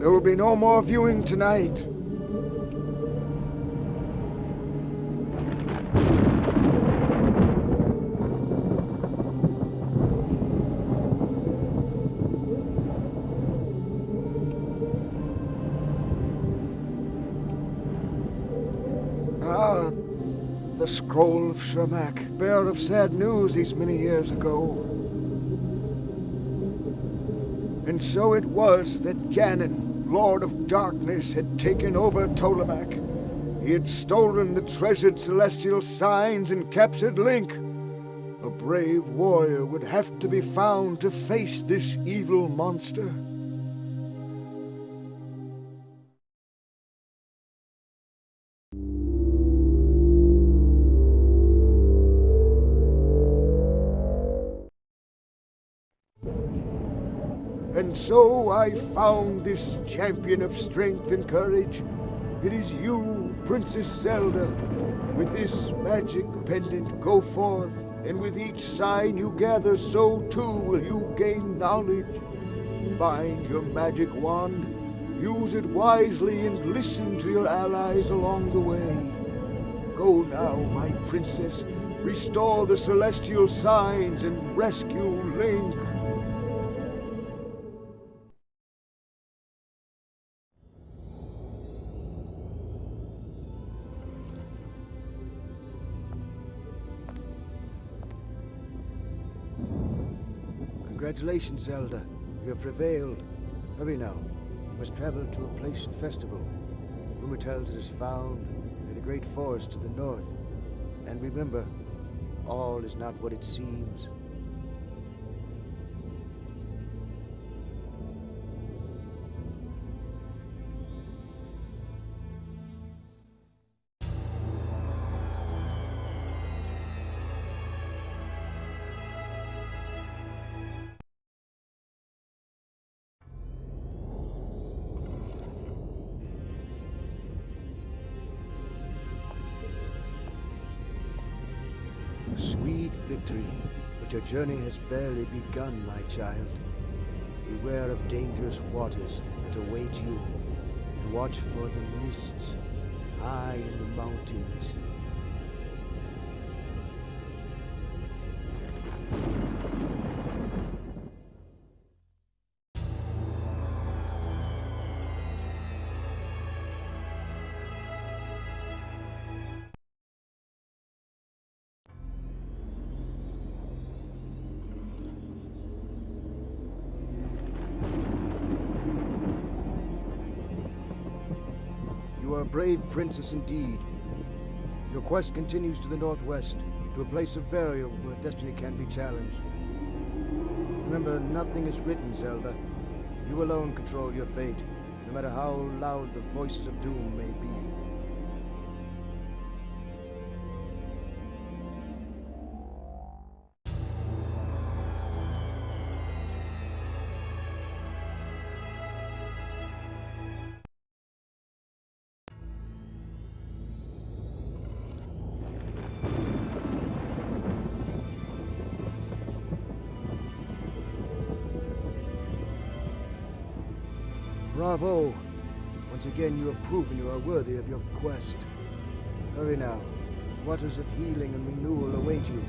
There will be no more viewing tonight. The scroll of Shermak, bearer of sad news these many years ago. And so it was that Ganon, Lord of Darkness, had taken over Ptolemac. He had stolen the treasured celestial signs and captured Link. A brave warrior would have to be found to face this evil monster. And so I found this champion of strength and courage. It is you, Princess Zelda. With this magic pendant, go forth, and with each sign you gather, so too will you gain knowledge. Find your magic wand, use it wisely, and listen to your allies along the way. Go now, my princess, restore the celestial signs and rescue Link. Congratulations, Zelda. You have prevailed. Hurry now. You must travel to a place of festival. Rumor tells it is found near the great forest to the north. And remember, all is not what it seems. Sweet victory, but your journey has barely begun, my child. Beware of dangerous waters that await you, and watch for the mists high in the mountains. You are a brave princess indeed. Your quest continues to the northwest, to a place of burial where destiny can be challenged. Remember, nothing is written, Zelda. You alone control your fate, no matter how loud the voices of doom may be. Bravo! Once again you have proven you are worthy of your quest. Hurry now. Waters of healing and renewal await you.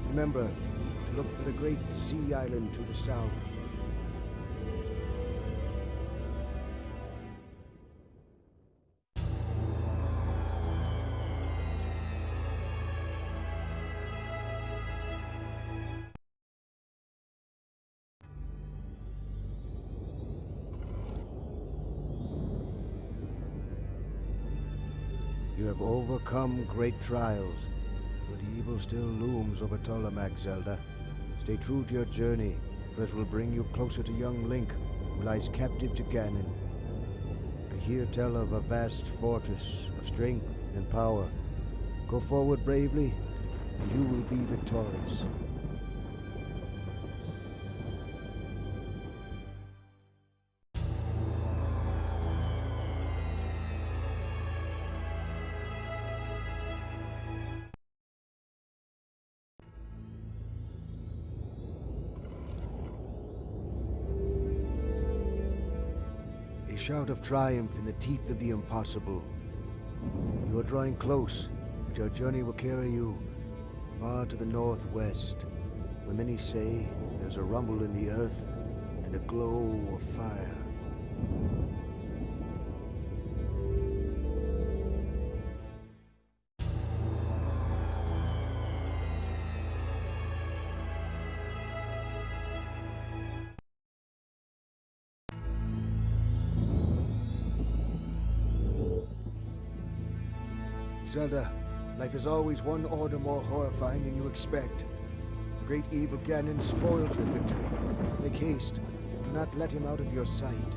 Remember to look for the great sea island to the south. You have overcome great trials, but evil still looms over Ptolemac, Zelda. Stay true to your journey, for it will bring you closer to young Link, who lies captive to Ganon. I hear tell of a vast fortress of strength and power. Go forward bravely, and you will be victorious. A shout of triumph in the teeth of the impossible. You are drawing close, but your journey will carry you far to the northwest, where many say there's a rumble in the earth and a glow of fire. Zelda, life is always one order more horrifying than you expect. The great evil Ganon spoiled your victory. Make haste. Do not let him out of your sight.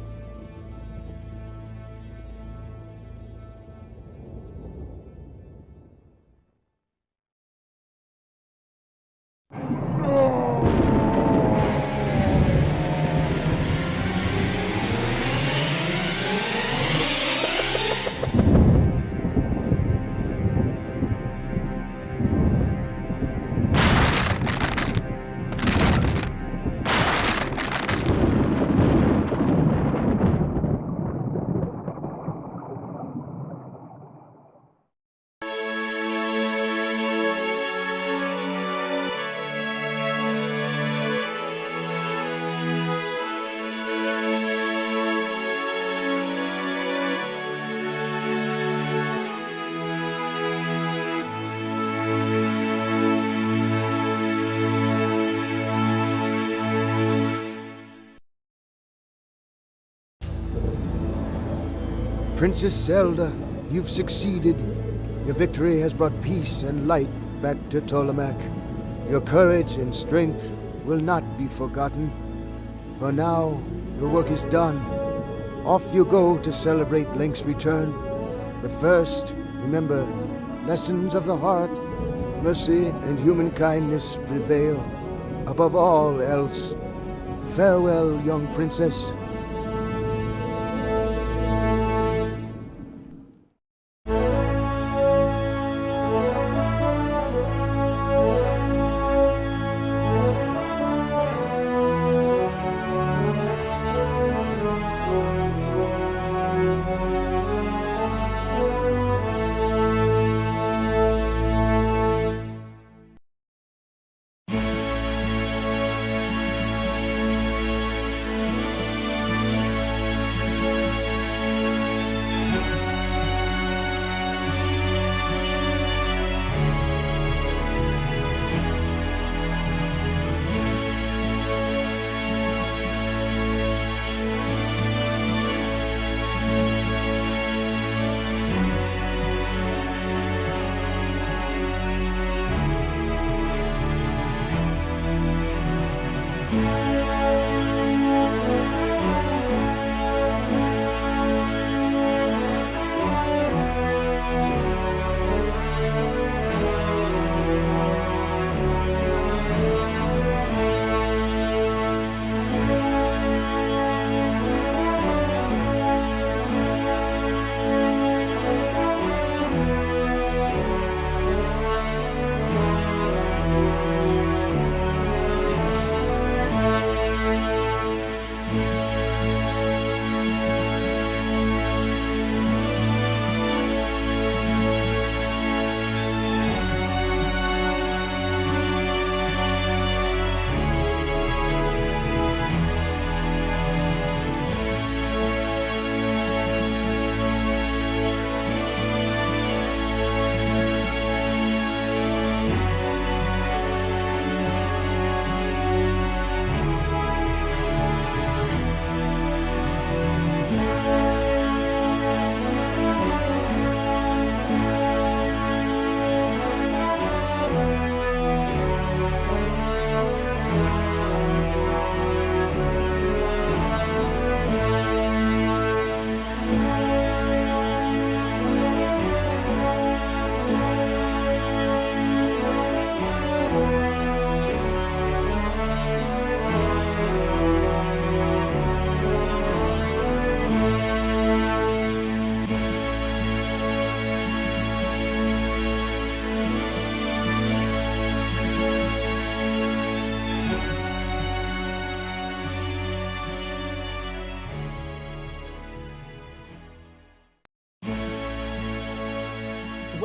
Princess Zelda, you've succeeded. Your victory has brought peace and light back to Tolamac. Your courage and strength will not be forgotten. For now, your work is done. Off you go to celebrate Link's return. But first, remember, lessons of the heart, mercy and human kindness prevail. Above all else, farewell, young princess.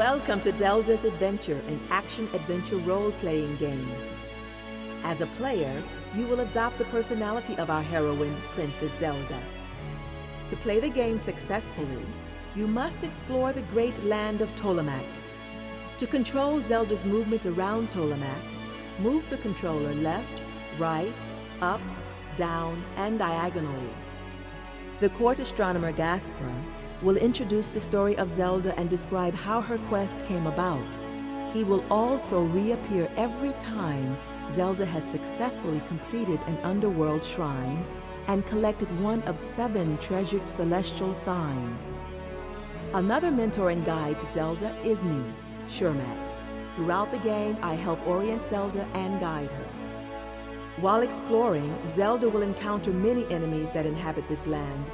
Welcome to Zelda's Adventure, an action-adventure role-playing game. As a player, you will adopt the personality of our heroine, Princess Zelda. To play the game successfully, you must explore the great land of Tolamac. To control Zelda's movement around Tolamac, move the controller left, right, up, down, and diagonally. The court astronomer Gaspra will introduce the story of Zelda and describe how her quest came about. He will also reappear every time Zelda has successfully completed an underworld shrine and collected one of 7 treasured celestial signs. Another mentor and guide to Zelda is me, Shermac. Throughout the game, I help orient Zelda and guide her. While exploring, Zelda will encounter many enemies that inhabit this land.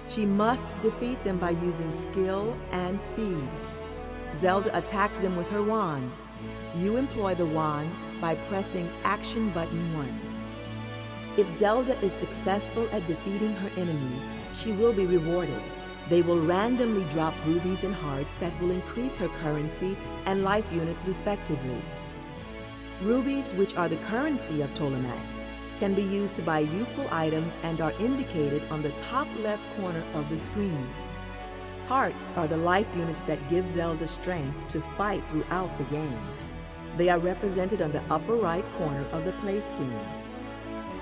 She must defeat them by using skill and speed. Zelda attacks them with her wand. You employ the wand by pressing Action Button 1. If Zelda is successful at defeating her enemies, she will be rewarded. They will randomly drop rubies and hearts that will increase her currency and life units respectively. Rubies, which are the currency of Tolamac, can be used to buy useful items and are indicated on the top left corner of the screen. Hearts are the life units that give Zelda strength to fight throughout the game. They are represented on the upper right corner of the play screen.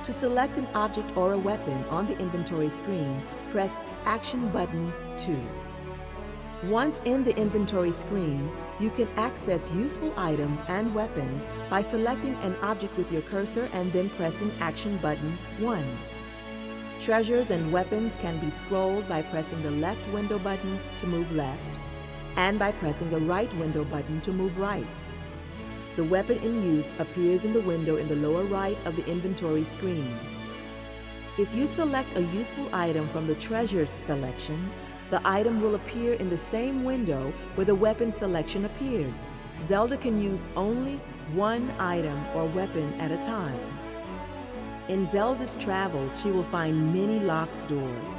To select an object or a weapon on the inventory screen, press Action Button 2. Once in the inventory screen, you can access useful items and weapons by selecting an object with your cursor and then pressing Action Button 1. Treasures and weapons can be scrolled by pressing the left window button to move left, and by pressing the right window button to move right. The weapon in use appears in the window in the lower right of the inventory screen. If you select a useful item from the Treasures selection, the item will appear in the same window where the weapon selection appeared. Zelda can use only one item or weapon at a time. In Zelda's travels, she will find many locked doors.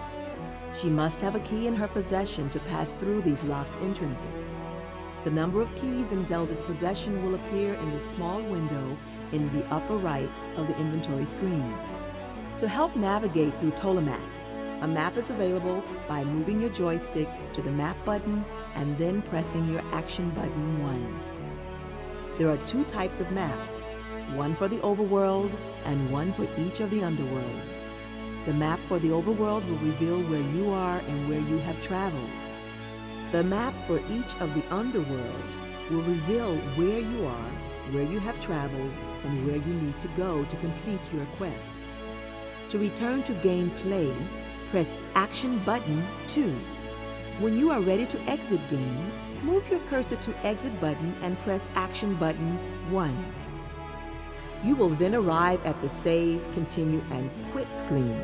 She must have a key in her possession to pass through these locked entrances. The number of keys in Zelda's possession will appear in the small window in the upper right of the inventory screen. To help navigate through Tolamac, a map is available by moving your joystick to the map button and then pressing your Action Button 1. There are 2 types of maps, one for the overworld and one for each of the underworlds. The map for the overworld will reveal where you are and where you have traveled. The maps for each of the underworlds will reveal where you are, where you have traveled, and where you need to go to complete your quest. To return to gameplay, press Action Button 2. When you are ready to exit game, move your cursor to Exit button and press Action Button 1. You will then arrive at the Save, Continue, and Quit screen.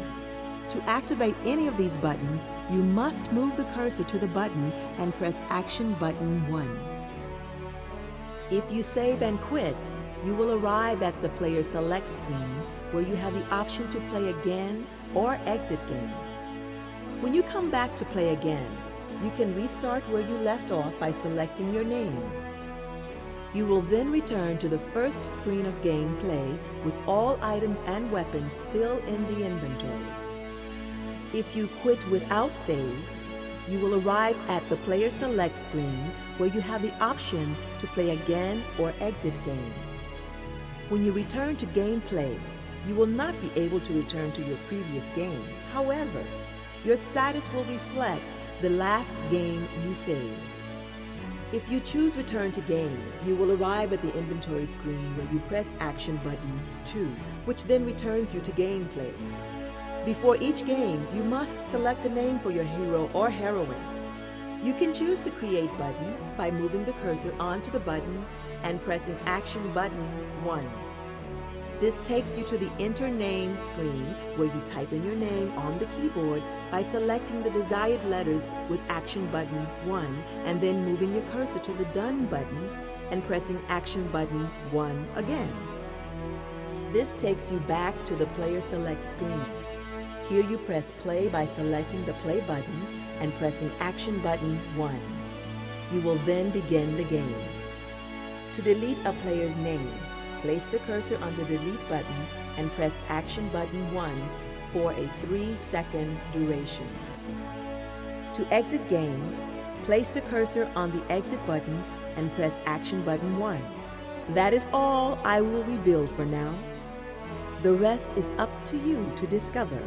To activate any of these buttons, you must move the cursor to the button and press Action Button 1. If you save and quit, you will arrive at the Player Select screen where you have the option to play again or exit game. When you come back to play again, you can restart where you left off by selecting your name. You will then return to the first screen of gameplay with all items and weapons still in the inventory. If you quit without save, you will arrive at the Player Select screen where you have the option to play again or exit game. When you return to gameplay, you will not be able to return to your previous game. However, your status will reflect the last game you saved. If you choose Return to Game, you will arrive at the inventory screen where you press Action Button 2, which then returns you to gameplay. Before each game, you must select a name for your hero or heroine. You can choose the Create button by moving the cursor onto the button and pressing Action Button 1. This takes you to the Enter Name screen where you type in your name on the keyboard by selecting the desired letters with Action Button 1 and then moving your cursor to the Done button and pressing Action Button 1 again. This takes you back to the Player Select screen. Here you press play by selecting the play button and pressing Action Button 1. You will then begin the game. To delete a player's name, place the cursor on the delete button and press Action button 1 for a 3-second duration. To exit game, place the cursor on the exit button and press Action button 1. That is all I will reveal for now. The rest is up to you to discover.